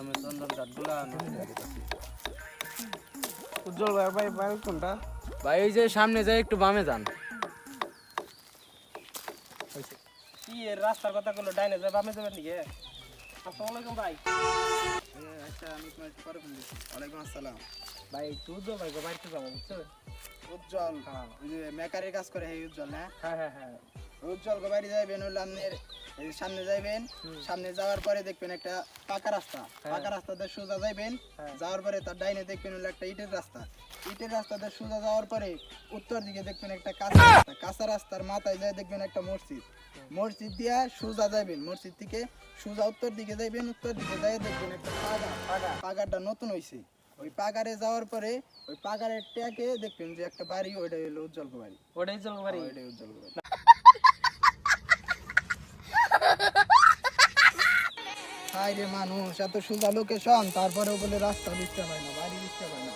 নামে চন্দন কাঠগুলা নষ্ট হয়ে গেছে। উজ্জ্বল ভাই ভাই বাড়ি কোনটা? ভাই এই যে সামনে যাই একটু বামে যান। কি এর রাস্তার কথা বললো ডাইনে যাবে বামে যাবেন নাকি? আসসালামু আলাইকুম ভাই। আচ্ছা আমি তোমার একটু পরে ফোন দিচ্ছি। ওয়ালাইকুম আসসালাম। ভাই উজ্জ্বল ভাই গো বাড়িতে যাবো বুঝছো? উজ্জ্বল হ্যাঁ ওই যে মেকারের কাজ করে এই উজ্জ্বল না? হ্যাঁ হ্যাঁ হ্যাঁ উজ্জ্বল বাড়ি যাইবেন হলো আপনার এই যে সামনে যাইবেন, সামনে যাওয়ার পরে দেখবেন একটা পাকা রাস্তা, পাকা রাস্তাতে সোজা যাইবেন, যাওয়ার পরে তার ডাইনে দেখবেন হলো একটা ইটের রাস্তা, ইটের রাস্তাতে সোজা যাওয়ার পরে উত্তর দিকে দেখবেন একটা কাঁচা রাস্তা, কাঁচা রাস্তার মাথায় যায় দেখবেন একটা মসজিদ, মসজিদ দিয়া সোজা যাবেন, মসজিদ থেকে সোজা উত্তর দিকে যাইবেন, উত্তর দিকে যাই দেখবেন একটা পাগা, পাগাটা নতুন হইছে, ওই পাগারে যাওয়ার পরে ওই পাগারের ট্যাকে দেখবেন যে একটা বাড়ি, ওইটাই হলো উজ্জ্বল বাড়ি। ওটাই উজ্জ্বল বাড়ি। ওইটাই উজ্জ্বল বাড়ি। হাই রে মানুষ, এত সোজা লোকেশন তারপরেও বলে রাস্তা দিতে পায় না, বাড়ি দিতে পায় না।